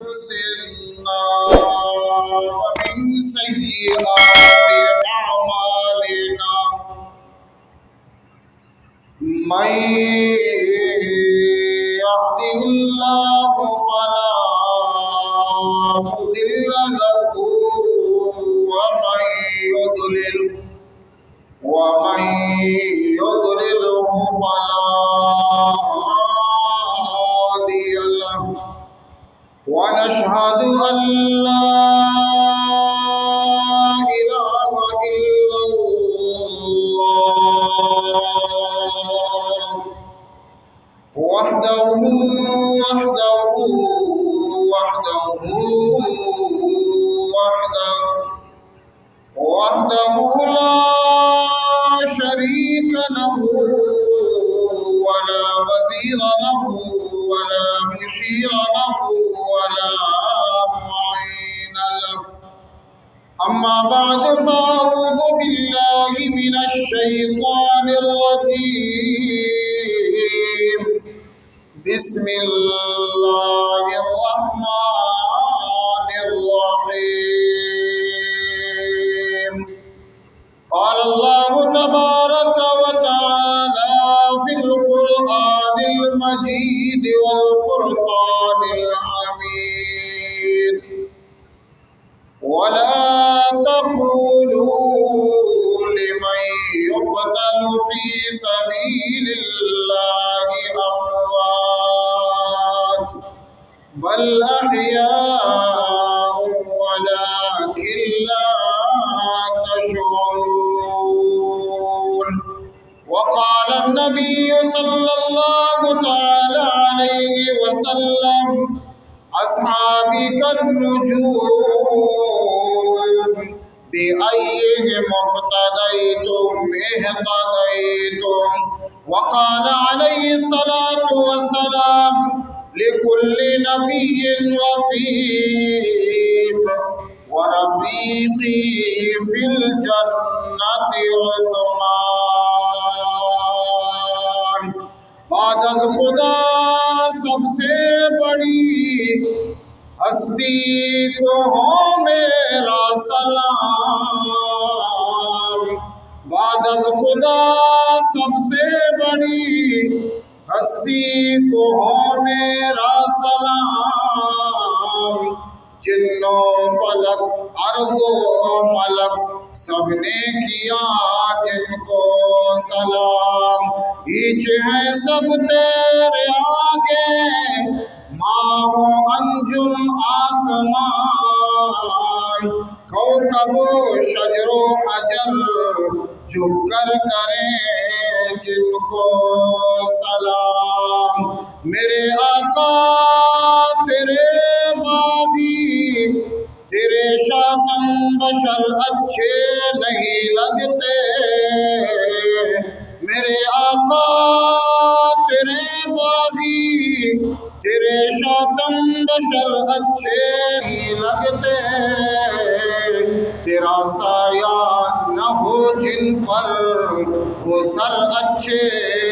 أنفسنا ومن سيئات أعمالنا من يهده الله فلا مضل له ومن يضلله فلا هادي له ونشهد أن لا إله إلا الله وحده لا شريك له ولا وزير له ولا مشير له ولا معين له أما بعد فأعوذ بالله من الشيطان الرجيم بسم الله الرحمن الرحيم قال الله تبارك وتعالى في القرآن المجيد والفرقان الحميد ولا تقولوا لمن يقتل في سبيل الله أموات بل أحياء ولكن لا تشعرون وقال النبي صلى الله تعالى عليه وسلم أصحابي كالنجوم بأيهم اقتديتم اهتديتم وقال عليه الصلاة والسلام لكل نبي رفيق ورفيقي في الجنة عثمان بعد از خدا سب سے بڑی ہستی کو ہو میرا سلام بعد از خدا سب سے بڑی ہستی کو ہو میرا سلام جن و فلک ارض و ملک سب نے کیا جن کو سلام ایچ ہے سب تیرے آگے ماں و انجم آسمان کوکب و شجر و حجر جھک کر کریں جن کو سلام میرے آقا تیرے بابی تیرے شاتم بشر اچھے نہیں لگتے میرے آقا تیرے بابی تیرے شاتم بشر اچھے نہیں لگتے تیرا سایہ نہ ہو جن پر وہ سر اچھے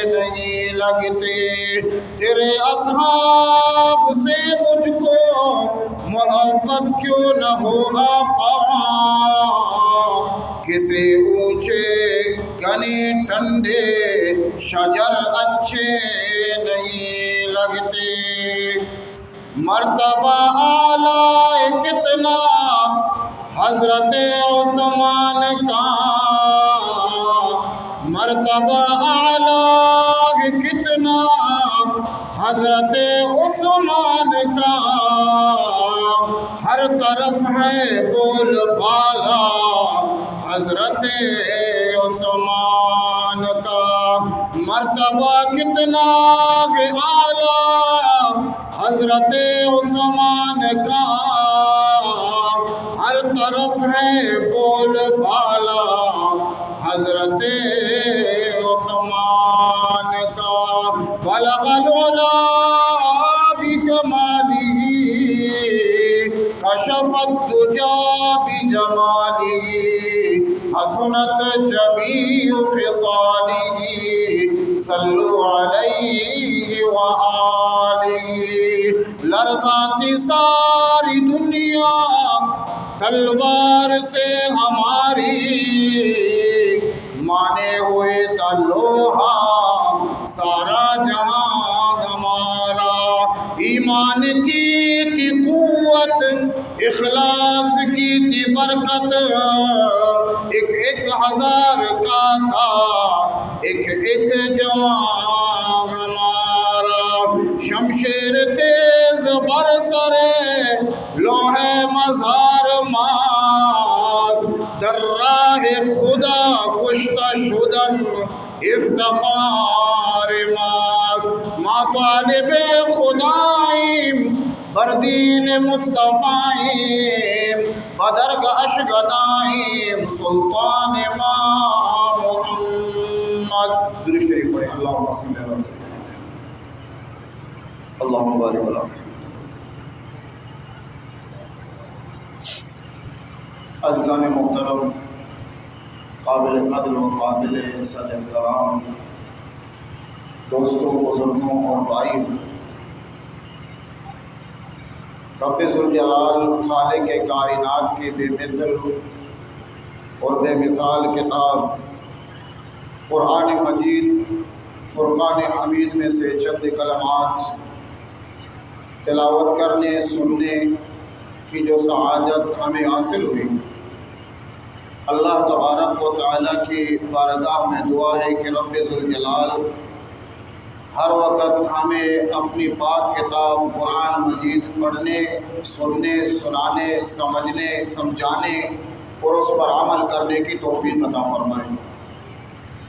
نہیں لگتے تیرے اصحاب سے مجھ کو محبت کیوں نہ ہو آقا کسی اونچے گھنے ٹھنڈے شجر اچھے نہیں لگتے مرتبہ اعلیٰ کتنا حضرت عثمان کا مرتبہ اعلیٰ کتنا حضرت عثمان کا ہر طرف ہے بول بالا حضرت عثمان کا مرتبہ کتنا اعلیٰ حضرت عثمان کا ہر طرف ہے بول بالا حضرت عثمان کا بلغ العلا بکمالہ کشف الدجا بجمالہ حسنت جمیع خصالہ صلو علیہ وآلہ لرزاتی سا کی دنیا تلوار سے ہماری، مانے ہوئے تھا لوہا سارا جہاں ہمارا۔ ایمان کی تھی قوت، اخلاص کی تھی برکت، ایک ایک ہزار کا تھا ایک ایک جوان ہمارا۔ شمشیر تیز برسرے لوہے مزار ماس، در راہ خدا کشتہ شدن افتخار ماس۔ ما طالب خدائیم بردین مصطفائیم، بدرگاہ گدائیم سلطان ما محمد۔ درود شریف پڑھیں۔ اللہم صلی اللہ علیہ وسلم، اللہم بارک علیہ۔ عزیزان محترم، قابل قدر و قابل صدر کرام، دوستوں، بزرگوں اور بھائی، رب ذوالجلال خالق کائنات کی بے مثل اور بے مثال کتاب قرآن مجید فرقان حمید میں سے چند کلمات تلاوت کرنے سننے کی جو سعادت ہمیں حاصل ہوئی، اللہ تبارک و تعالیٰ کی بارگاہ میں دعا ہے کہ رب ذوالجلال ہر وقت ہمیں اپنی پاک کتاب قرآن مجید پڑھنے، سننے، سنانے، سمجھنے، سمجھانے اور اس پر عمل کرنے کی توفیق عطا فرمائے۔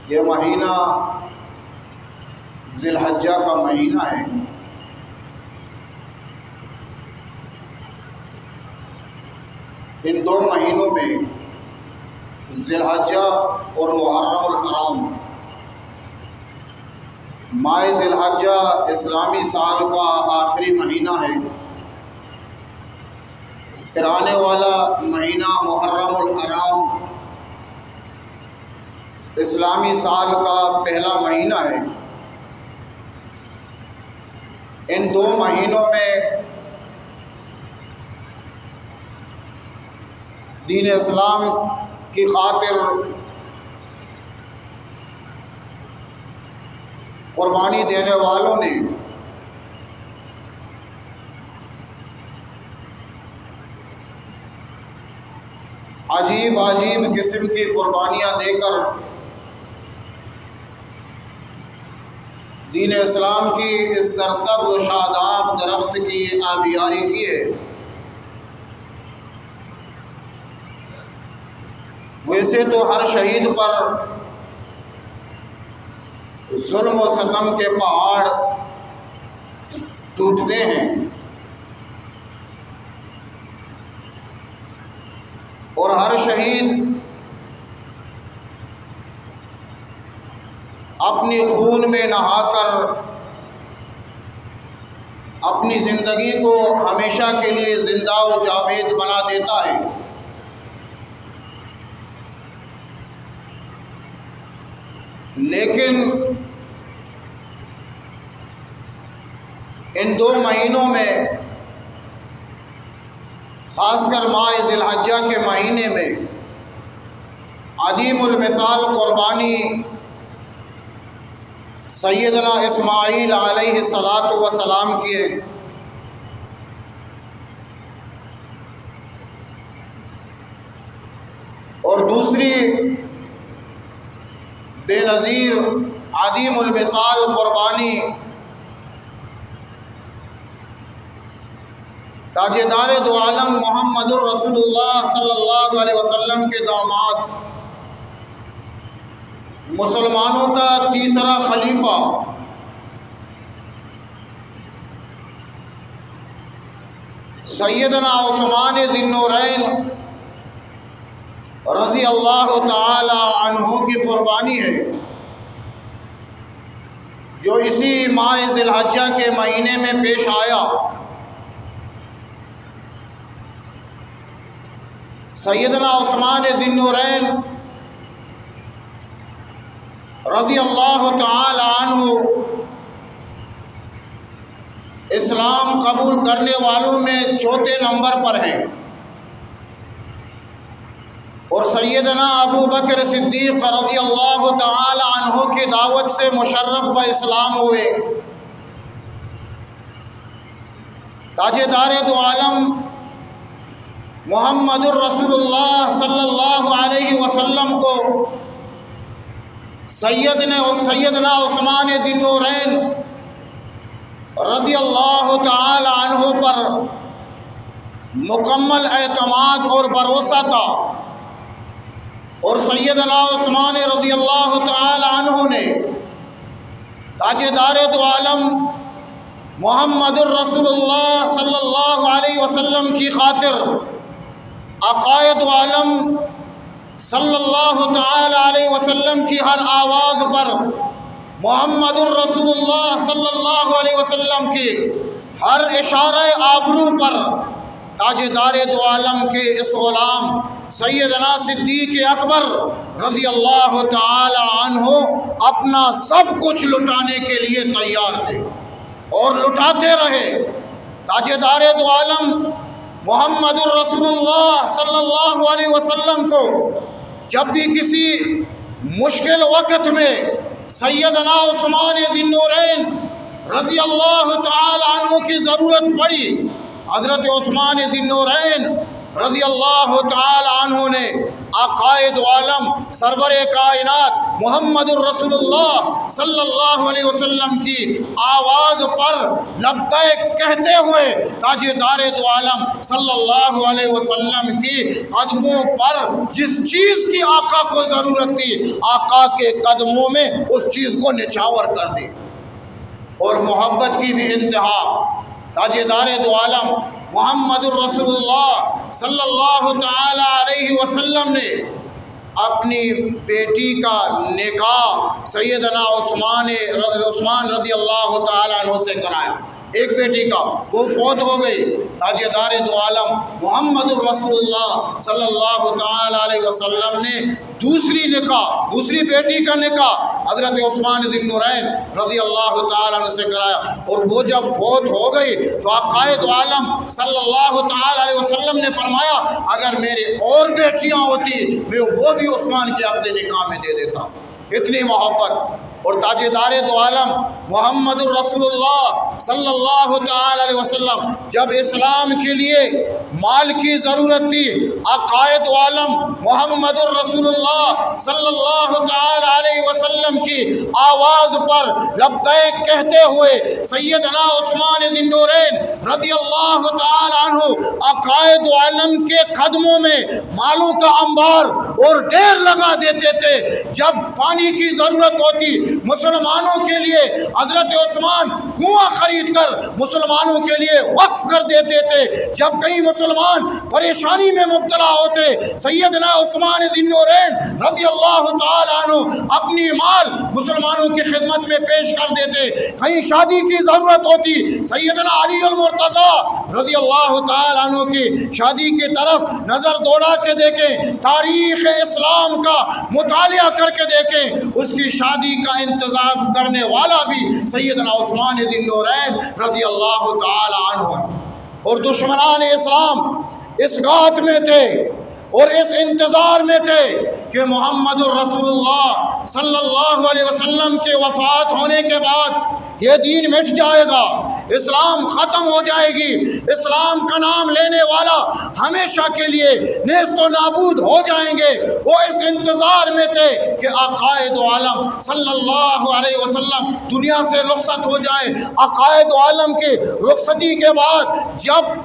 یہ مہینہ ذی الحجہ کا مہینہ ہے۔ ان دو مہینوں میں ذی الحجہ اور محرم الحرام، ماہ ذی الحجہ اسلامی سال کا آخری مہینہ ہے، پھر آنے والا مہینہ محرم الحرام اسلامی سال کا پہلا مہینہ ہے۔ ان دو مہینوں میں دین اسلام کی خاطر قربانی دینے والوں نے عجیب عجیب قسم کی قربانیاں دے کر دین اسلام کی اس سرسبز و شاداب درخت کی آبیاری کی ہے۔ ویسے تو ہر شہید پر ظلم و ستم کے پہاڑ ٹوٹتے ہیں، اور ہر شہید اپنی خون میں نہا کر اپنی زندگی کو ہمیشہ کے لیے زندہ و جاوید بنا دیتا ہے۔ لیکن ان دو مہینوں میں، خاص کر ماہ ذی الحجہ کے مہینے میں، عظیم المثال قربانی سیدنا اسماعیل علیہ السلام کی ہے۔ اور دوسری بے نظیر عظیم المثال قربانی تاجدار دو عالم محمد الرسول اللہ صلی اللہ علیہ وسلم کے داماد، مسلمانوں کا تیسرا خلیفہ سیدنا عثمان ذی النورین رضی اللہ تعالی عنہ کی قربانی ہے، جو اسی ماہ ذی الحجہ کے مہینے میں پیش آیا۔ سیدنا عثمان ذی النورین رضی اللہ تعالی عنہ اسلام قبول کرنے والوں میں چوتھے نمبر پر ہیں، اور سیدنا ابو بکر صدیق رضی اللہ تعالی عنہ کی دعوت سے مشرف با اسلام ہوئے۔ تاجدار دو عالم محمد الرسول اللہ صلی اللہ علیہ وسلم کو سیدنا عثمان ذی النورین رضی اللہ تعالی عنہ پر مکمل اعتماد اور بھروسہ تھا، اور سیدنا عثمان رضی اللہ تعالی عنہ نے تاجدار دو عالم محمد الرسول اللہ صلی اللہ علیہ وسلم کی خاطر عقائد عالم صلی اللہ تعالی علیہ وسلم کی ہر آواز پر، محمد الرسول اللہ صلی اللہ علیہ وسلم کی ہر اشارہ آبرو پر تاجدار دو عالم کے اس غلام سیدنا صدیق اکبر رضی اللہ تعالی عنہ اپنا سب کچھ لٹانے کے لیے تیار تھے اور لٹاتے رہے۔ تاجدار دو عالم محمد الرسول اللہ صلی اللہ علیہ وسلم کو جب بھی کسی مشکل وقت میں سیدنا عثمان ذی النورین رضی اللہ تعالی عنہ کی ضرورت پڑی، حضرت عثمان ذی النورین رضی اللہ تعالی عنہ نے عقائد عالم سرور کائنات محمد الرسول اللہ صلی اللہ علیہ وسلم کی آواز پر لبیک کہتے ہوئے تاجدار دو عالم صلی اللہ علیہ وسلم کی قدموں پر جس چیز کی آقا کو ضرورت تھی، آقا کے قدموں میں اس چیز کو نچھاور کر دی، اور محبت کی بھی انتہا۔ تاجدار دو عالم محمد الرسول اللہ صلی اللہ تعالی علیہ وسلم نے اپنی بیٹی کا نکاح سیدنا عثمان رضی اللہ تعالی عنہ سے کرایا۔ ایک بیٹی کا وہ فوت ہو گئی، تاجدار دو عالم محمد الرسول اللہ صلی اللہ تعالی علیہ وسلم نے دوسری بیٹی کا نکاح حضرت عثمان ذی النورین رضی اللہ تعالی عنہ سے کرایا، اور وہ جب فوت ہو گئی تو عقائد عالم صلی اللہ تعالی علیہ وسلم نے فرمایا اگر میرے اور بیٹیاں ہوتی میں وہ بھی عثمان کے عقد نکاح میں دے دیتا۔ اتنی محبت۔ اور تاجدار دو عالم محمد الرسول اللہ صلی اللہ تعالی علیہ وسلم جب اسلام کے لیے مال کی ضرورت تھی، عقائد عالم محمد الرسول اللہ صلی اللہ تعالی علیہ وسلم کی آواز پر لبیک کہتے ہوئے سیدنا عثمان ذی النورین رضی اللہ تعالی عنہ عقائد عالم کے قدموں میں مالوں کا انبار اور ڈیر لگا دیتے تھے۔ جب پانی کی ضرورت ہوتی مسلمانوں کے لیے حضرت عثمان کنواں خرید کر مسلمانوں کے لیے وقف کر دیتے تھے۔ جب کئی مسلمان پریشانی میں مبتلا ہوتے سیدنا عثمان ذی النورین رضی اللہ تعالی عنہ اپنی مال مسلمانوں کی خدمت میں پیش کر دیتے۔ کہیں شادی کی ضرورت ہوتی سیدنا علی المرتضیٰ رضی اللہ تعالی عنہ کی شادی کی طرف نظر دوڑا کے دیکھیں، تاریخ اسلام کا مطالعہ کر کے دیکھیں، اس کی شادی کا انتظام کرنے والا بھی سیدنا عثمان ذی النورین رضی اللہ تعالی عنہ، اور دشمنان اسلام اس گات میں تھے اور اس انتظار میں تھے کہ محمد الرسول اللہ صلی اللہ علیہ وسلم کے وفات ہونے کے بعد یہ دین مٹ جائے گا، اسلام ختم ہو جائے گی، اسلام کا نام لینے والا ہمیشہ کے لیے نیست و نابود ہو جائیں گے۔ وہ اس انتظار میں تھے کہ عقائد عالم صلی اللہ علیہ وسلم دنیا سے رخصت ہو جائے۔ عقائد عالم کی رخصتی کے بعد جب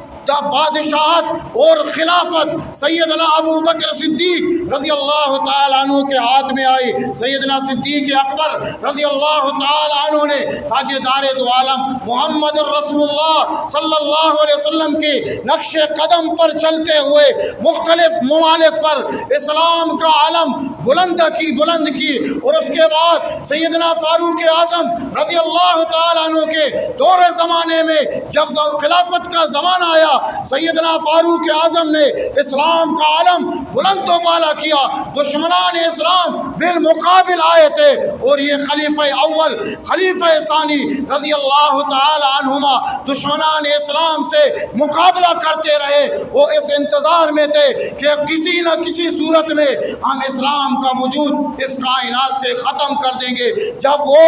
بادشاہت اور خلافت سیدنا ابو بکر صدیق رضی اللہ تعالی عنہ کے ہاتھ میں آئی، سیدنا صدیق اکبر رضی اللہ تعالی عنہ نے تاجدار دو عالم محمد الرسول اللہ صلی اللہ علیہ وسلم کے نقش قدم پر چلتے ہوئے مختلف ممالک پر اسلام کا علم بلند کی، اور اس کے بعد سیدنا فاروق اعظم رضی اللہ تعالی عنہ کے دور زمانے میں جب خلافت کا زمانہ آیا سیدنا فاروق اعظم نے اسلام کا علم بلند و بالا کیا، دشمنان اسلام بالمقابل آئے تھے، اور یہ خلیفہ اول خلیفہ ثانی رضی اللہ تعالی عنہما دشمنان اسلام سے مقابلہ کرتے رہے۔ وہ اس انتظار میں تھے کہ کسی نہ کسی صورت میں ہم اسلام کا وجود اس کائنات سے ختم کر دیں گے۔ جب وہ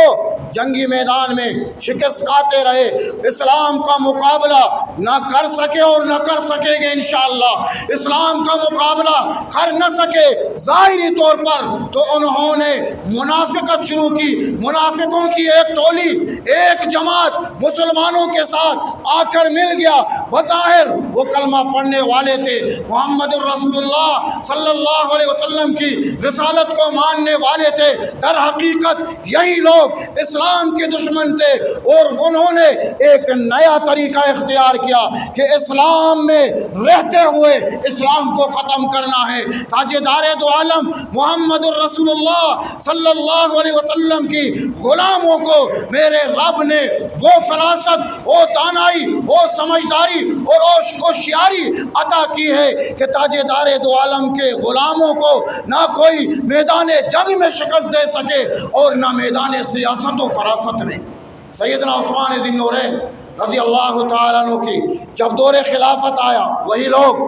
جنگی میدان میں شکست کھاتے رہے، اسلام کا مقابلہ نہ کر سکے اور نہ کر سکیں گے انشاءاللہ، اسلام کا مقابلہ کر نہ سکے ظاہری طور پر، تو انہوں نے منافقت شروع کی۔ منافقوں کی ایک ٹولی، ایک جماعت مسلمانوں کے ساتھ آ کر مل گیا۔ بظاہر وہ کلمہ پڑھنے والے تھے، محمد الرسول اللہ صلی اللہ علیہ وسلم کی رسالت کو ماننے والے تھے، در حقیقت یہی لوگ اسلام کے دشمن تھے، اور انہوں نے ایک نیا طریقہ اختیار کیا کہ اسلام میں رہتے ہوئے اسلام کو ختم کرنا ہے۔ تاجدار دو عالم محمد الرسول اللہ صلی اللہ علیہ وسلم کی غلاموں کو میرے رب نے وہ فراست، وہ دانائی، وہ سمجھداری اور ہوشیاری عطا کی ہے کہ تاجدار دو عالم کے غلاموں کو نہ کوئی میدان جنگ میں شکست دے سکے اور نہ میدان سیاست و فراست میں۔ سیدنا عثمان ذی النورین رضی اللہ تعالیٰ عنہ کی جب دور خلافت آیا، وہی لوگ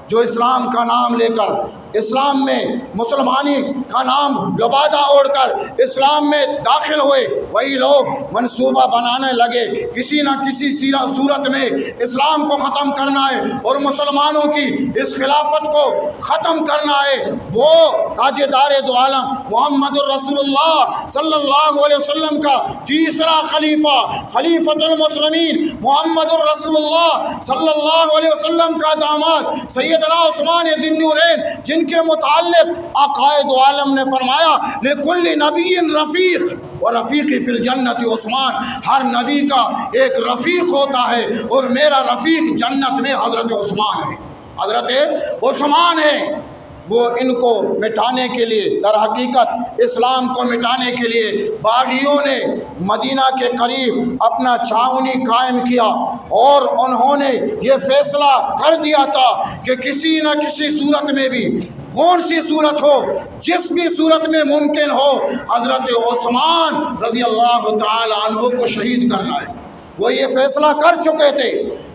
جو اسلام کا نام لے کر، اسلام میں مسلمانی کا نام لبادہ اوڑھ کر اسلام میں داخل ہوئے، وہی لوگ منصوبہ بنانے لگے کسی نہ کسی صورت میں اسلام کو ختم کرنا ہے اور مسلمانوں کی اس خلافت کو ختم کرنا ہے۔ وہ تاجدار دو عالم محمد الرسول اللہ صلی اللہ علیہ وسلم کا تیسرا خلیفہ، خلیفۃ المسلمین محمد الرسول اللہ صلی اللہ علیہ وسلم کا داماد سیدنا عثمان ذی النورین، جن کے متعلق آقا دو عالم نے فرمایا لِكُلِّ نَبِيٍّ رَفِيقٍ وَرَفِيقِ فِي الْجَنَّةِ عثمان، ہر نبی کا ایک رفیق ہوتا ہے اور میرا رفیق جنت میں حضرت عثمان ہے، حضرت عثمان ہے۔ وہ ان کو مٹانے کے لیے، در حقیقت اسلام کو مٹانے کے لیے باغیوں نے مدینہ کے قریب اپنا چھاؤنی قائم کیا، اور انہوں نے یہ فیصلہ کر دیا تھا کہ کسی نہ کسی صورت میں بھی، کون سی صورت ہو، جس بھی صورت میں ممکن ہو، حضرت عثمان رضی اللہ تعالی عنہ کو شہید کرنا ہے۔ وہ یہ فیصلہ کر چکے تھے،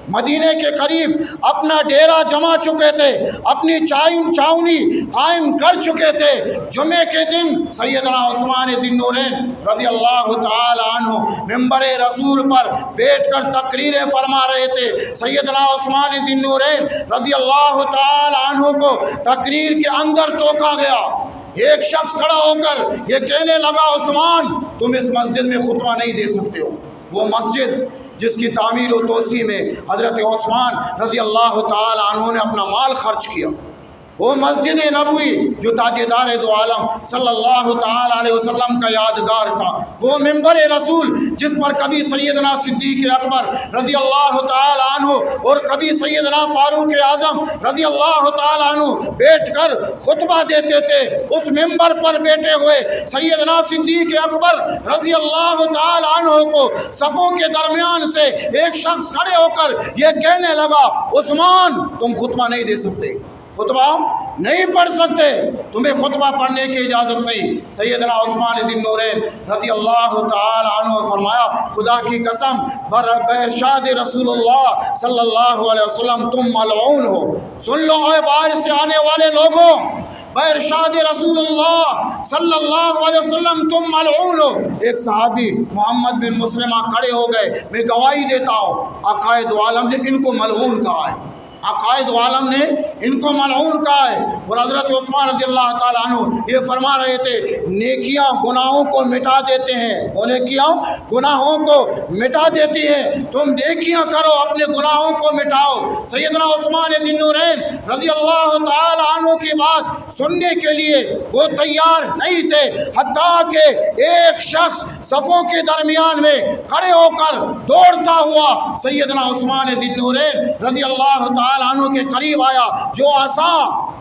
مدینے کے قریب اپنا ڈیرا جما چکے تھے، اپنی چھاؤنی قائم کر چکے تھے۔ جمعے کے دن سیدنا عثمان ذی النورین رضی اللہ تعالی عنہ ممبر رسول پر بیٹھ کر تقریریں فرما رہے تھے۔ سیدنا عثمان ذی النورین رضی اللہ تعالی عنہ کو تقریر کے اندر ٹوکا گیا۔ ایک شخص کھڑا ہو کر یہ کہنے لگا، عثمان تم اس مسجد میں خطبہ نہیں دے سکتے ہو۔ وہ مسجد جس کی تعمیر و توسیع میں حضرت عثمان رضی اللہ تعالی عنہ نے اپنا مال خرچ کیا، وہ مسجد نبوی جو تاجدار دو عالم صلی اللہ تعالی علیہ وسلم کا یادگار تھا، وہ ممبر رسول جس پر کبھی سیدنا صدیق اکبر رضی اللہ تعالی عنہ اور کبھی سیدنا فاروق اعظم رضی اللہ تعالی عنہ بیٹھ کر خطبہ دیتے تھے، اس ممبر پر بیٹھے ہوئے سیدنا صدیق اکبر رضی اللہ تعالی عنہ کو صفوں کے درمیان سے ایک شخص کھڑے ہو کر یہ کہنے لگا، عثمان تم خطبہ نہیں دے سکتے، خطبہ نہیں پڑھ سکتے، تمہیں خطبہ پڑھنے کی اجازت نہیں۔ سیدنا عثمان ذی النورین رضی اللہ تعالی عنہ فرمایا، خدا کی قسم بارشاد رسول اللہ صلی اللہ علیہ وسلم تم ملعون ہو۔ سن لو اے باہر سے آنے والے لوگوں، بارشاد رسول اللہ صلی اللہ علیہ وسلم تم ملعون ہو۔ ایک صحابی محمد بن مسلمہ کھڑے ہو گئے، میں گواہی دیتا ہوں آقا دو عالم نے ان کو ملعون کہا ہے، عقائد عالم نے ان کو ملعون کہا ہے۔ اور حضرت عثمان رضی اللہ تعالیٰ عنہ یہ فرما رہے تھے، نیکیاں گناہوں کو مٹا دیتے ہیں، وہ نیکیاں گناہوں کو مٹا دیتی ہیں، تم نیکیاں کرو اپنے گناہوں کو مٹاؤ۔ سیدنا عثمان ذی النورین رضی اللہ تعالیٰ عنہ کی بات سننے کے لیے وہ تیار نہیں تھے، حتیٰ کہ ایک شخص صفوں کے درمیان میں کھڑے ہو کر دوڑتا ہوا سیدنا عثمان ذی النورین رضی اللہ تعالیٰ تعالیٰ عنہ کے قریب آیا، جو عصا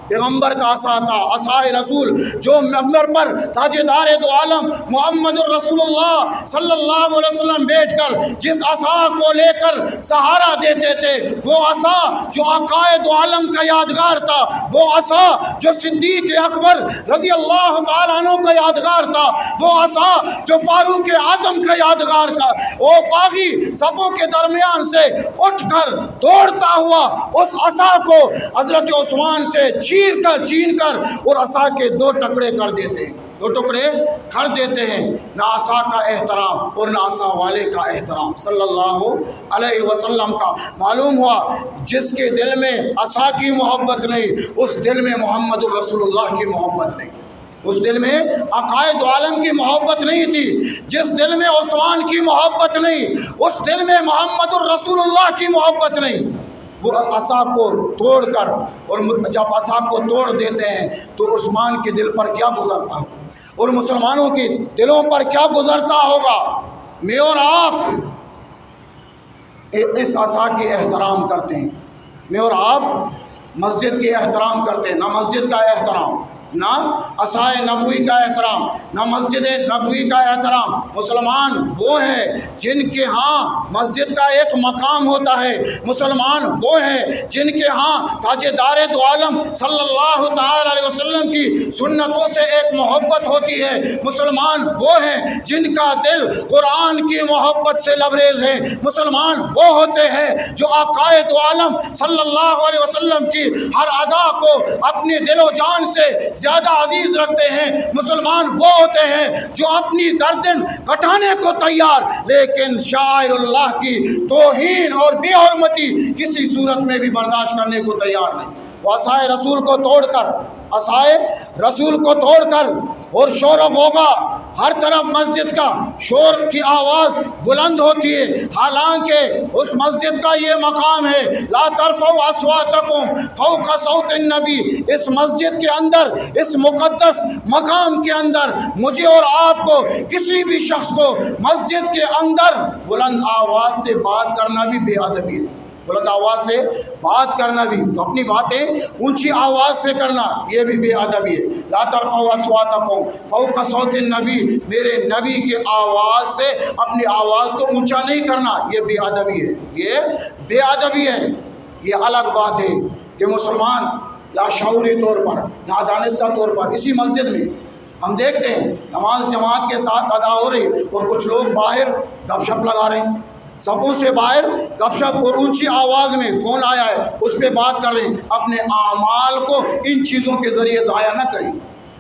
پیغمبر کا عصا تھا، عصائے رسول، جو منبر پر تاجدار دو عالم محمد الرسول اللہ صلی اللہ علیہ وسلم بیٹھ کر جس عصا کو لے کر سہارا دیتے تھے، وہ عصا جو عقائد دو عالم کا یادگار تھا، وہ عصا جو صدیق اکبر رضی اللہ تعالیٰ عنہ کا یادگار تھا، وہ عصا جو فاروق اعظم کا یادگار تھا، وہ باغی صفوں کے درمیان سے اٹھ کر دوڑتا ہوا اس عصا کو حضرت عثمان سے چھین کر اور عصا کے دو ٹکڑے کر دیتے ہیں، دو ٹکڑے کر دیتے ہیں۔ نہ عصا کا احترام اور نہ عصا والے کا احترام صلی اللہ علیہ وسلم کا۔ معلوم ہوا جس کے دل میں عصا کی محبت نہیں، اس دل میں محمد الرسول اللہ کی محبت نہیں، اس دل میں عقائد عالم کی محبت نہیں تھی، جس دل میں عثمان کی محبت نہیں، اس دل میں محمد الرسول اللہ کی محبت نہیں۔ وہ عصا کو توڑ کر، اور جب عصا کو توڑ دیتے ہیں تو عثمان کے دل پر کیا گزرتا ہے اور مسلمانوں کے دلوں پر کیا گزرتا ہوگا۔ میں اور آپ اس عصا کی احترام کرتے ہیں، میں اور آپ مسجد کی احترام کرتے ہیں، نہ مسجد کا احترام، نہ عصائے نبوی کا احترام، نہ مسجد نبوی کا احترام۔ مسلمان وہ ہیں جن کے ہاں مسجد کا ایک مقام ہوتا ہے، مسلمان وہ ہیں جن کے ہاں تاجدار دو عالم صلی اللہ تعالی علیہ وسلم کی سنتوں سے ایک محبت ہوتی ہے، مسلمان وہ ہیں جن کا دل قرآن کی محبت سے لبریز ہے، مسلمان وہ ہوتے ہیں جو عقائد دو عالم صلی اللہ علیہ وسلم کی ہر ادا کو اپنے دل و جان سے زیادہ عزیز رکھتے ہیں، مسلمان وہ ہوتے ہیں جو اپنی گردن کٹانے کو تیار، لیکن شاعر اللہ کی توہین اور بے حرمتی کسی صورت میں بھی برداشت کرنے کو تیار نہیں۔ وہ عصائے رسول کو توڑ کر، عصائے رسول کو توڑ کر، اور شور و غوغا ہر طرف مسجد کا شور کی آواز بلند ہوتی ہے، حالانکہ اس مسجد کا یہ مقام ہے لا ترفعوا اصواتکم فوق صوت النبی۔ اس مسجد کے اندر، اس مقدس مقام کے اندر مجھے اور آپ کو، کسی بھی شخص کو مسجد کے اندر بلند آواز سے بات کرنا بھی بے ادبی ہے، بلند آواز سے بات کرنا بھی، اپنی باتیں اونچی آواز سے کرنا، یہ بھی بے ادبی ہے۔ لا ترفعوا اصواتکم فوق صوت النبی، میرے نبی کے آواز سے اپنی آواز کو اونچا نہیں کرنا، یہ بے ادبی ہے، یہ بے ادبی ہے۔ یہ الگ بات ہے کہ مسلمان لاشعوری طور پر، نادانستہ طور پر اسی مسجد میں ہم دیکھتے ہیں نماز جماعت کے ساتھ ادا ہو رہی اور کچھ لوگ باہر گپ شپ لگا رہے ہیں، صفوں سے باہر گپ شپ اور اونچی آواز میں فون آیا ہے اس پہ بات کر رہے ہیں۔ اپنے اعمال کو ان چیزوں کے ذریعے ضائع نہ کریں،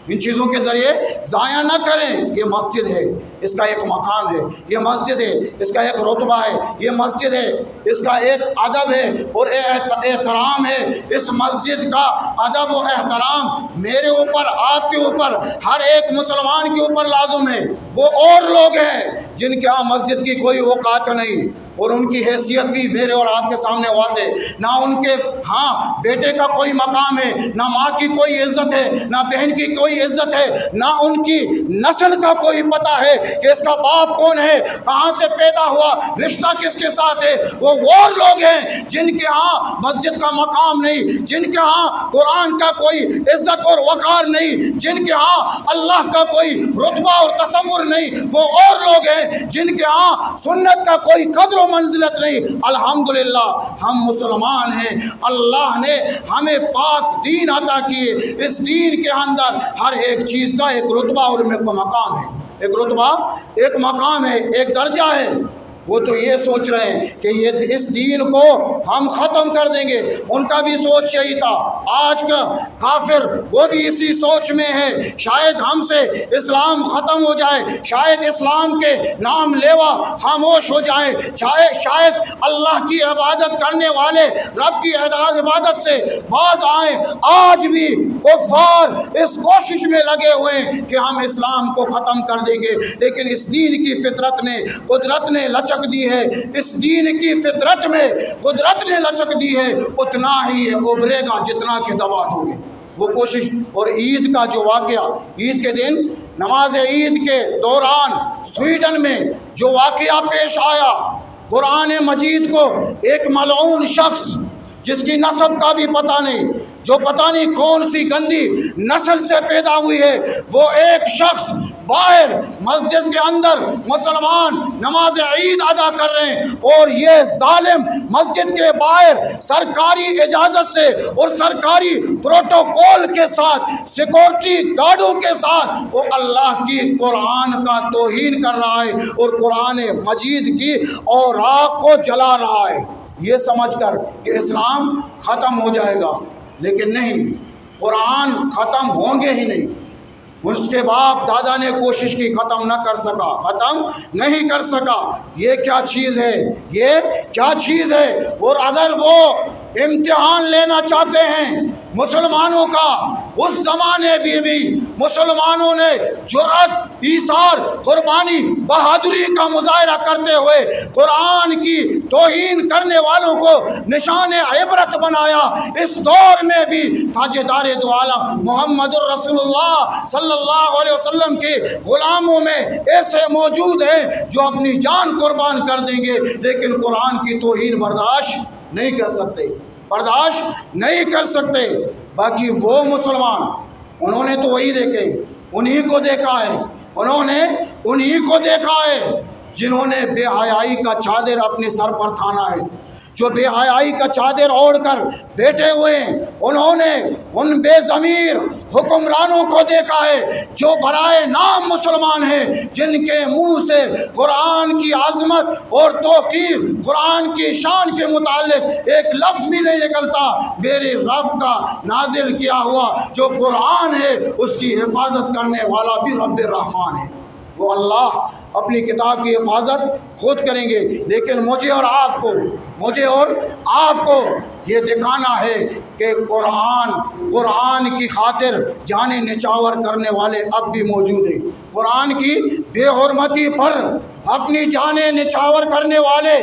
ان چیزوں کے ذریعے ضائع نہ کریں۔ یہ مسجد ہے، اس کا ایک مقام ہے، یہ مسجد ہے، اس کا ایک رتبہ ہے، یہ مسجد ہے، اس کا ایک ادب ہے اور احترام ہے۔ اس مسجد کا ادب و احترام میرے اوپر، آپ کے اوپر، ہر ایک مسلمان کے اوپر لازم ہے۔ وہ اور لوگ ہیں جن کے ہاں مسجد کی کوئی اوقات نہیں اور ان کی حیثیت بھی میرے اور آپ کے سامنے واضح، نہ ان کے ہاں بیٹے کا کوئی مقام ہے، نہ ماں کی کوئی عزت ہے، نہ بہن کی کوئی عزت ہے، نہ ان کی نسل کا کوئی پتہ ہے کہ اس کا باپ کون ہے، کہاں سے پیدا ہوا، رشتہ کس کے ساتھ ہے۔ وہ لوگ ہیں جن کے ہاں مسجد کا مقام نہیں، جن کے ہاں قرآن کا کوئی عزت اور وقار نہیں، جن کے ہاں اللہ کا کوئی رتبہ اور تصور نہیں۔ وہ اور لوگ ہیں جن کے ہاں سنت کا کوئی قدر و منزلت نہیں۔ الحمدللہ ہم مسلمان ہیں، اللہ نے ہمیں پاک دین عطا کیے، اس دین کے اندر ہر ایک چیز کا ایک رتبہ اور ایک مقام ہے، ایک رتبہ، ایک مقام ہے، ایک درجہ ہے۔ وہ تو یہ سوچ رہے ہیں کہ یہ اس دین کو ہم ختم کر دیں گے، ان کا بھی سوچ یہی تھا۔ آج کا کافر وہ بھی اسی سوچ میں ہے، شاید ہم سے اسلام ختم ہو جائے، شاید اسلام کے نام لیوا خاموش ہو جائے، شاید اللہ کی عبادت کرنے والے رب کی عبادت سے باز آئیں۔ آج بھی کفار اس کوشش میں لگے ہوئے ہیں کہ ہم اسلام کو ختم کر دیں گے، لیکن اس دین کی فطرت نے، قدرت نے لچک دی ہے، اس دین کی فطرت میں قدرت نے لچک دی ہے، اتنا ہی ابھرے گا جتنا کہ دبا دو گے۔ وہ کوشش، اور عید کا جو واقعہ، عید کے دن نماز عید کے دوران سویڈن میں جو واقعہ پیش آیا، قرآن مجید کو ایک ملعون شخص جس کی نسب کا بھی پتہ نہیں، جو پتہ نہیں کون سی گندی نسل سے پیدا ہوئی ہے، وہ ایک شخص باہر مسجد کے اندر مسلمان نماز عید ادا کر رہے ہیں، اور یہ ظالم مسجد کے باہر سرکاری اجازت سے اور سرکاری پروٹوکول کے ساتھ سیکورٹی گارڈوں کے ساتھ وہ اللہ کی قرآن کا توہین کر رہا ہے اور قرآن مجید کی اوراق کو جلا رہا ہے، یہ سمجھ کر کہ اسلام ختم ہو جائے گا۔ لیکن نہیں، قرآن ختم ہوں گے ہی نہیں۔ اس کے باپ دادا نے کوشش کی، ختم نہ کر سکا، ختم نہیں کر سکا۔ یہ کیا چیز ہے، یہ کیا چیز ہے؟ اور اگر وہ امتحان لینا چاہتے ہیں مسلمانوں کا، اس زمانے بھی مسلمانوں نے جرأت، ایثار، قربانی، بہادری کا مظاہرہ کرتے ہوئے قرآن کی توہین کرنے والوں کو نشان عبرت بنایا۔ اس دور میں بھی تاجدار دو عالم محمد الرسول اللہ صلی اللہ علیہ وسلم کے غلاموں میں ایسے موجود ہیں جو اپنی جان قربان کر دیں گے، لیکن قرآن کی توہین برداشت نہیں کر سکتے، برداشت نہیں کر سکتے۔ باقی وہ مسلمان، انہوں نے تو وہی دیکھے، انہی کو دیکھا ہے، انہوں نے انہی کو دیکھا ہے جنہوں نے بے حیائی کا چادر اپنے سر پر تھانا ہے، جو بے حیائی کا چادر اوڑھ کر بیٹھے ہوئے ہیں۔ انہوں نے ان بے ضمیر حکمرانوں کو دیکھا ہے جو برائے نام مسلمان ہیں، جن کے منہ سے قرآن کی عظمت اور توقیر، قرآن کی شان کے متعلق ایک لفظ بھی نہیں نکلتا۔ میرے رب کا نازل کیا ہوا جو قرآن ہے، اس کی حفاظت کرنے والا بھی رب الرحمن ہے، وہ اللہ اپنی کتاب کی حفاظت خود کریں گے۔ لیکن مجھے اور آپ کو یہ دکھانا ہے کہ قرآن کی خاطر جانے نچاور کرنے والے اب بھی موجود ہیں، قرآن کی بے حرمتی پر اپنی جانیں نچاور کرنے والے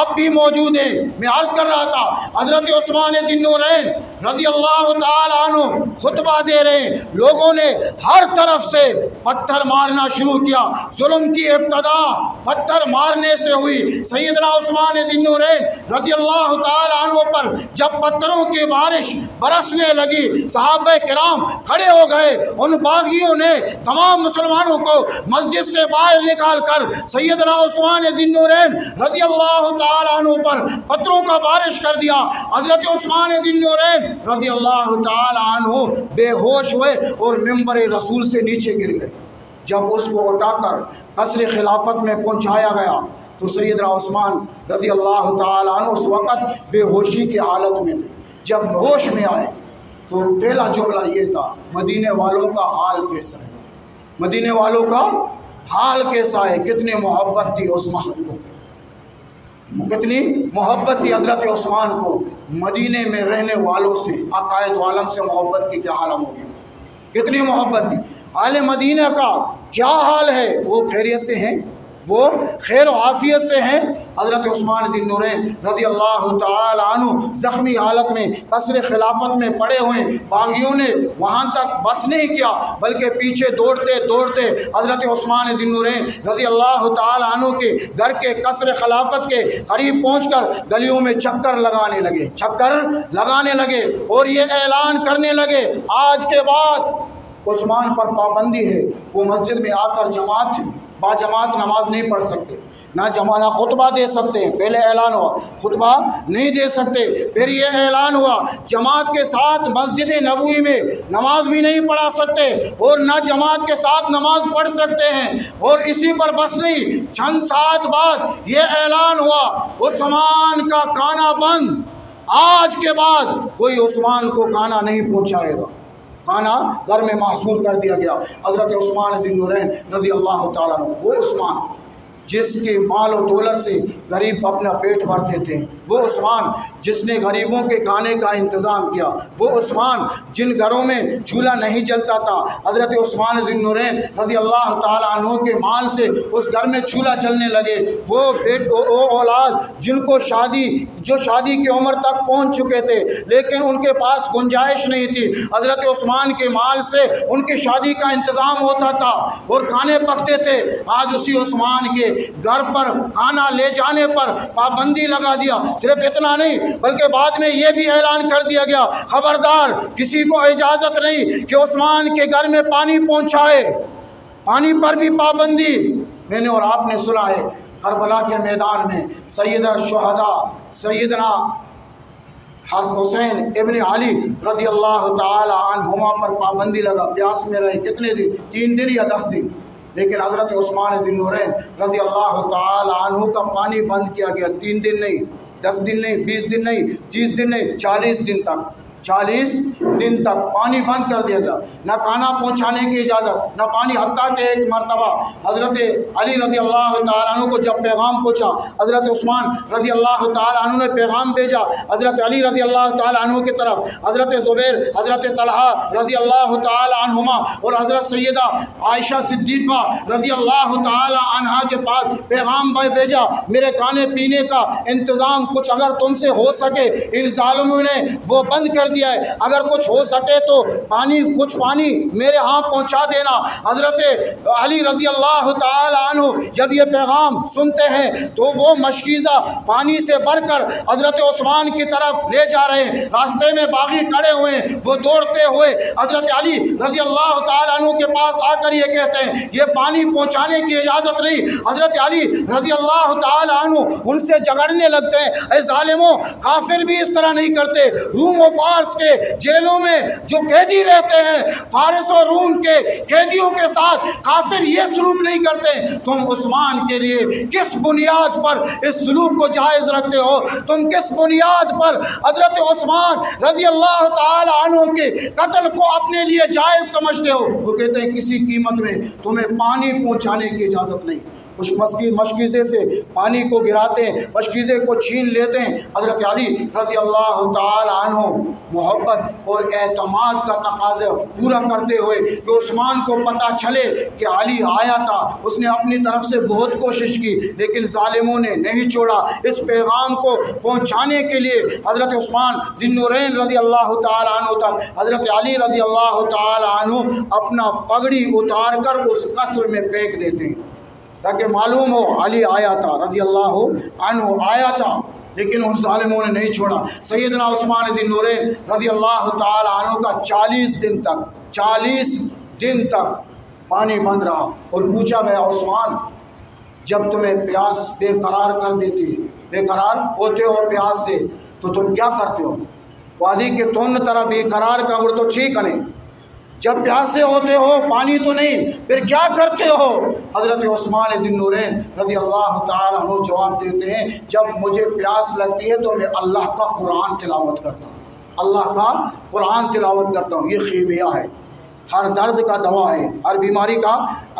اب بھی موجود ہیں۔ میں عرض کر رہا تھا، حضرت عثمان ذی النورین رضی اللہ تعالیٰ عنہ خطبہ دے رہے ہیں، لوگوں نے ہر طرف سے پتھر مارنا شروع کیا۔ ظلم کی ابتدا پتھر مارنے سے ہوئی۔ سیدنا عثمان ذی النورین رضی اللہ تعالیٰ عنہ پر جب پتھروں کی بارش برسنے لگی، صحابہ کرام کھڑے ہو گئے۔ ان باغیوں نے تمام مسلمانوں کو مسجد سے باہر نکال کر سیدنا عثمان ذی النورین رضی اللہ تعالیٰ عنہ پر پتھروں کا بارش کر دیا۔ حضرت عثمان ذی النورین رضی اللہ تعالیٰ عنہ بے ہوش ہوئے اور ممبر رسول سے نیچے گر گئے۔ جب اس کو اٹھا کر قصر خلافت میں پہنچایا گیا تو سیدنا عثمان رضی اللہ تعالیٰ عنہ اس وقت بے ہوشی کی حالت میں تھے۔ جب ہوش میں آئے تو پہلا جملہ یہ تھا، مدینے والوں کا حال کیسا ہے، مدینے والوں کا حال کیسا ہے۔ کتنی محبت تھی عثمان کو، کتنی محبت تھی حضرت عثمان کو مدینے میں رہنے والوں سے، عقائد عالم سے محبت کی کیا عالم ہوگی، کتنی محبت تھی۔ اہل مدینہ کا کیا حال ہے، وہ خیریت سے ہیں، وہ خیر و عافیت سے ہیں۔ حضرت عثمان ذی النورین رضی اللہ تعالی عنہ زخمی حالت میں قصر خلافت میں پڑے ہوئے، باغیوں نے وہاں تک بس نہیں کیا بلکہ پیچھے دوڑتے دوڑتے حضرت عثمان ذی النورین رضی اللہ تعالی عنہ کے گھر کے قصر خلافت کے قریب پہنچ کر گلیوں میں چکر لگانے لگے اور یہ اعلان کرنے لگے، آج کے بعد عثمان پر پابندی ہے، وہ مسجد میں آ کر باجماعت نماز نہیں پڑھ سکتے، نہ خطبہ دے سکتے ہیں۔ پہلے اعلان ہوا خطبہ نہیں دے سکتے، پھر یہ اعلان ہوا جماعت کے ساتھ مسجد نبوی میں نماز بھی نہیں پڑھا سکتے اور نہ جماعت کے ساتھ نماز پڑھ سکتے ہیں۔ اور اسی پر بس نہیں، چند ساعت بعد یہ اعلان ہوا عثمان کا کھانا بند، آج کے بعد کوئی عثمان کو کھانا نہیں پہنچائے گا، کھانا گھر میں محصور کر دیا گیا۔ حضرت عثمان ذی النورین رضی اللہ تعالیٰ عنہ، وہ عثمان جس کے مال و دولت سے غریب اپنا پیٹ بھرتے تھے، وہ عثمان جس نے غریبوں کے کھانے کا انتظام کیا، وہ عثمان جن گھروں میں چولہا نہیں جلتا تھا، حضرت عثمان ذی النورین رضی اللہ تعالیٰ عنہ کے مال سے اس گھر میں چولہا چلنے لگے، وہ اولاد جن کو شادی کی عمر تک پہنچ چکے تھے لیکن ان کے پاس گنجائش نہیں تھی، حضرت عثمان کے مال سے ان کی شادی کا انتظام ہوتا تھا اور کھانے پکتے تھے۔ آج اسی عثمان کے گھر پر کھانا لے جانے پر پابندی لگا دیا۔ صرف اتنا نہیں، بلکہ بعد میں یہ بھی اعلان کر دیا گیا خبردار کسی کو اجازت نہیں کہ عثمان کے گھر میں پانی پہنچائے، پانی پر بھی پابندی۔ میں نے اور آپ نے سنا ہے کربلا کے میدان میں سید الشہداء سیدنا حسین ابن علی رضی اللہ تعالی عنہما پر پابندی لگا، پیاس میں رہے کتنے دن؟ 3 دن یا 10 دن، لیکن حضرت عثمان ذی النورین رضی اللہ تعالی عنہ کا پانی بند کیا گیا، 3 دن نہیں، 10 دن نہیں، 20 دن نہیں، 30 دن نہیں، 40 دن تک 40 دن تک پانی بند کر دیا گیا، نہ کھانا پہنچانے کی اجازت، نہ پانی، حتیٰ کہ ایک مرتبہ حضرت علی رضی اللہ تعالیٰ عنہ کو جب پیغام پہنچا، حضرت عثمان رضی اللہ تعالیٰ عنہ نے پیغام بھیجا حضرت علی رضی اللہ تعالیٰ عنہ کی طرف، حضرت زبیر، حضرت طلحہ رضی اللہ تعالیٰ عنہما اور حضرت سیدہ عائشہ صدیقہ رضی اللہ تعالیٰ عنہا کے پاس پیغام بھیجا، میرے کھانے پینے کا انتظام کچھ اگر تم سے ہو سکے، ان ظالموں نے وہ بند کر دیا ہے، اگر کچھ ہو سکے تو کچھ پانی میرے ہاں پہنچا دینا۔ حضرت علی رضی اللہ تعالی عنہ جب یہ پیغام سنتے ہیں تو وہ مشکیزہ پانی سے بھر کر حضرت عثمان کی طرف لے جا رہے ہیں، راستے میں باغی کھڑے ہوئے ہیں، وہ دوڑتے ہوئے حضرت علی رضی اللہ تعالی عنہ کے پاس آ کر یہ کہتے ہیں یہ پانی پہنچانے کی اجازت نہیں۔ حضرت علی رضی اللہ تعالی عنہ ان سے جھگڑنے لگتے ہیں، اے ظالموں، کافر بھی اس طرح نہیں کرتے، روم و فارس کے جیلوں میں جو قیدی رہتے ہیں، فارس اور روم کے قیدیوں کے ساتھ کافر یہ سلوک نہیں کرتے، تم عثمان کے لیے کس بنیاد پر اس سلوک کو جائز رکھتے ہو؟ تم کس بنیاد پر حضرت عثمان رضی اللہ تعالی عنہ کے قتل کو اپنے لیے جائز سمجھتے ہو؟ وہ کہتے ہیں کسی قیمت میں تمہیں پانی پہنچانے کی اجازت نہیں۔ اس مشکیزے سے پانی کو گراتے ہیں، مشکیزے کو چھین لیتے ہیں۔ حضرت علی رضی اللہ تعالی عنہ محبت اور اعتماد کا تقاضا پورا کرتے ہوئے کہ عثمان کو پتہ چلے کہ علی آیا تھا، اس نے اپنی طرف سے بہت کوشش کی لیکن ظالموں نے نہیں چھوڑا، اس پیغام کو پہنچانے کے لیے حضرت عثمان ذی النورین رضی اللہ تعالی عنہ تک حضرت علی رضی اللہ تعالی عنہ اپنا پگڑی اتار کر اس قصر میں پھینک دیتے ہیں تاکہ معلوم ہو علی آیا تھا، رضی اللہ عنہ آیا تھا، لیکن ان ظالموں نے نہیں چھوڑا۔ سیدنا عثمان ذی النورین رضی اللہ تعالی عنہ کا 40 دن تک پانی بند رہا، اور پوچھا گیا عثمان جب تمہیں پیاس بے قرار کر دیتی، بے قرار ہوتے ہو پیاس سے تو تم کیا کرتے ہو؟ وادی کے تون طرح بے قرار کا ور تو ٹھیک نہیں، جب پیاسے ہوتے ہو پانی تو نہیں پھر کیا کرتے ہو؟ حضرت عثمان ذی النورین رضی اللہ تعالی عنہ جواب دیتے ہیں جب مجھے پیاس لگتی ہے تو میں اللہ کا قرآن تلاوت کرتا ہوں، اللہ کا قرآن تلاوت کرتا ہوں۔ یہ خیمیہ ہے، ہر درد کا دوا ہے، ہر بیماری کا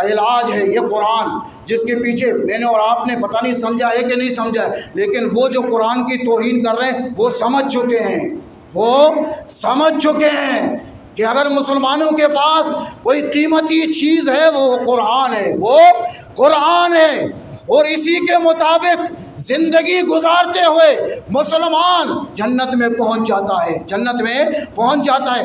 علاج ہے یہ قرآن، جس کے پیچھے میں نے اور آپ نے پتہ نہیں سمجھا ہے کہ نہیں سمجھا ہے، لیکن وہ جو قرآن کی توہین کر رہے ہیں وہ سمجھ چکے ہیں کہ اگر مسلمانوں کے پاس کوئی قیمتی چیز ہے وہ قرآن ہے، اور اسی کے مطابق زندگی گزارتے ہوئے مسلمان جنت میں پہنچ جاتا ہے۔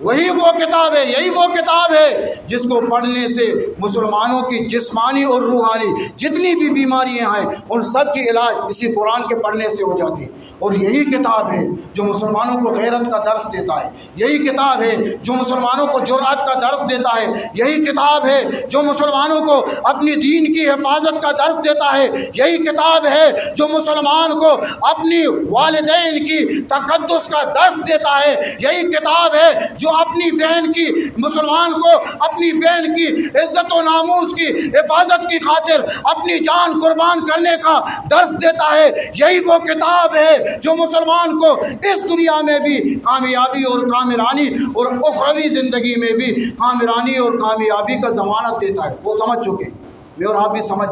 وہی وہ کتاب ہے، یہی وہ کتاب ہے جس کو پڑھنے سے مسلمانوں کی جسمانی اور روحانی جتنی بھی بیماریاں ہیں ان سب کی علاج اسی قرآن کے پڑھنے سے ہو جاتی ہے۔ اور یہی کتاب ہے جو مسلمانوں کو غیرت کا درس دیتا ہے، یہی کتاب ہے جو مسلمانوں کو جرأت کا درس دیتا ہے، یہی کتاب ہے جو مسلمانوں کو اپنی دین کی حفاظت کا درس دیتا ہے، یہی کتاب ہے جو مسلمان کو اپنی والدین کی تقدس کا درس دیتا ہے، یہی کتاب ہے جو اپنی بہن کی مسلمان کو اپنی بہن کی عزت و ناموس کی حفاظت کی خاطر اپنی جان قربان کرنے کا درس دیتا ہے، یہی وہ کتاب ہے جو مسلمان کو اس دنیا میں بھی کامیابی اور کامرانی اور اخروی زندگی میں بھی کامرانی اور کامیابی کا ضمانت دیتا ہے۔ وہ سمجھ چکے، میں اور آپ بھی سمجھ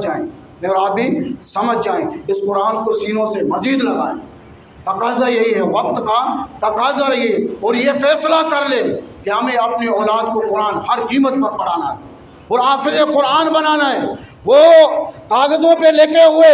جائیں، اس قرآن کو سینوں سے مزید لگائیں۔ تقاضا یہی ہے، وقت کا تقاضا یہ، اور یہ فیصلہ کر لے کہ ہمیں اپنی اولاد کو قرآن ہر قیمت پر پڑھانا ہے اور حافظ قرآن بنانا ہے۔ وہ کاغذوں پہ لکھے ہوئے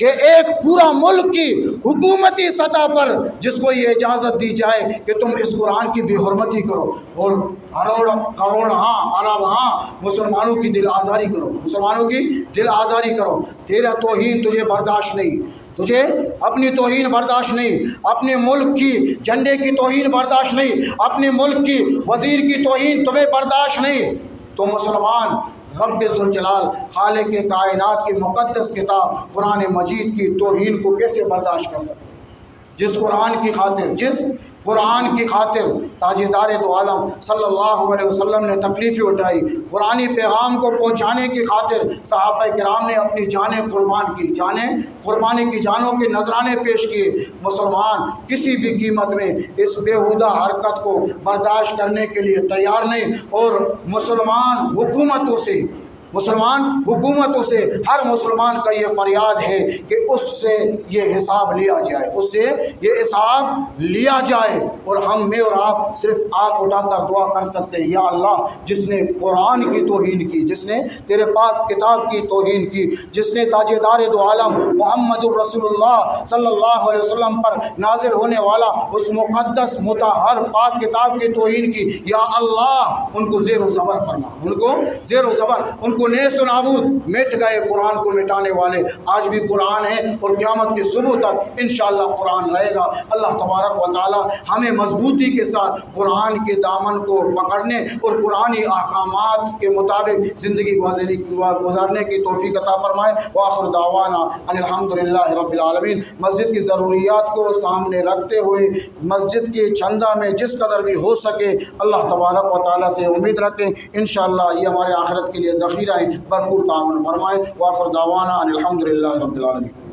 کہ ایک پورا ملک کی حکومتی سطح پر جس کو یہ اجازت دی جائے کہ تم اس قرآن کی بے حرمتی کرو اور کروڑ ارب مسلمانوں کی دل آزاری کرو، مسلمانوں کی دل آزاری کرو، تیرا توہین تجھے برداشت نہیں، تجھے اپنی توہین برداشت نہیں، اپنے ملک کی جھنڈے کی توہین برداشت نہیں، اپنے ملک کی وزیر کی توہین تمہیں برداشت نہیں، تو مسلمان رب ذوالجلال خالق کائنات کی مقدس کتاب قرآن مجید کی توہین کو کیسے برداشت کر سکتے؟ جس قرآن کی خاطر تاجدار دو عالم صلی اللہ علیہ وسلم نے تکلیفیں اٹھائی، قرآنی پیغام کو پہنچانے کی خاطر صحابہ کرام نے اپنی جانیں قربان کی، قربانی کی جانوں کے نذرانے پیش کیے، مسلمان کسی بھی قیمت میں اس بیہودہ حرکت کو برداشت کرنے کے لیے تیار نہیں، اور مسلمان حکومتوں سے ہر مسلمان کا یہ فریاد ہے کہ اس سے یہ حساب لیا جائے، اور میں اور آپ صرف آنکھ اٹھا کر دعا کر سکتے ہیں، یا اللہ جس نے قرآن کی توہین کی، جس نے تیرے پاک کتاب کی توہین کی، جس نے تاجدار دو عالم محمد الرسول اللہ صلی اللہ علیہ وسلم پر نازل ہونے والا اس مقدس مطہر پاک کتاب کی توہین کی، یا اللہ ان کو زیر و زبر فرما، ان کو زیر و زبر، ان کو نیست و نابود، مٹ گئے قرآن کو مٹانے والے، آج بھی قرآن ہے اور قیامت کے صبح تک انشاءاللہ قرآن رہے گا۔ اللہ تبارک و تعالی ہمیں مضبوطی کے ساتھ قرآن کے دامن کو پکڑنے اور قرآنی احکامات کے مطابق زندگی گزارنے کی توفیق عطا فرمائے۔ وآخر دعوانا ان الحمدللہ رب العالمین۔ مسجد کی ضروریات کو سامنے رکھتے ہوئے مسجد کے چندہ میں جس قدر بھی ہو سکے اللہ تبارک و تعالی سے امید رکھیں، انشاءاللہ یہ ہمارے آخرت کے لیے ذخیرہ ہے، بھرپور تعاون فرمائے۔ وآخر دعوانا ان الحمدللہ رب العالمین۔